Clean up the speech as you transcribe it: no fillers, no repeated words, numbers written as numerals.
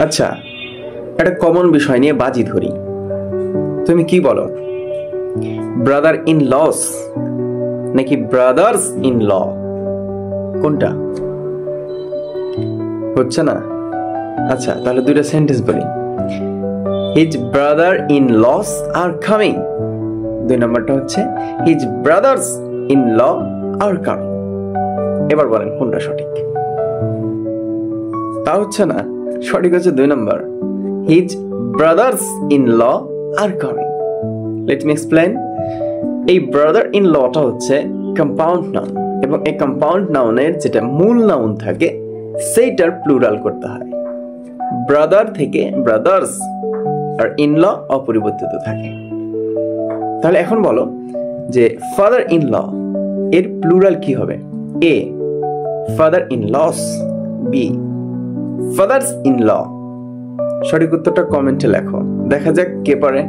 আচ্ছা, একটা কমন বিষয় নিয়ে বাজি ধরি। তুমি কি বলো, ব্রাদার ইন লস নাকি ব্রাদার্স ইন ল? কোনটা? হচ্ছে না? আচ্ছা, তাহলে দুইটা সেন্টেন্স বলি। His brother in laws are coming. দুই নম্বরটা হচ্ছে his brothers in law are coming. এবার বলেন কোনটা সঠিক? তা হচ্ছে না, সঠিক হচ্ছে দুই নম্বর, his brothers in law are coming. Let me explain. এই ব্রাদার ইন লটা হচ্ছে কম্পাউন্ড নাউন, এবং এই কম্পাউন্ড নাউনের যেটা মূল নাউন থাকে সেইটার প্লুরাল করতে হয়। ব্রাদার থেকে ব্রাদার্স, আর ইন ল অপরিবর্তিত থাকে। তাহলে এখন বলো যে ফাদার ইন ল এর প্লুরাল কি হবে? A father in laws, B fathers in law. সঠিক উত্তরটা কমেন্টে লেখো, দেখা যাক কে পারে।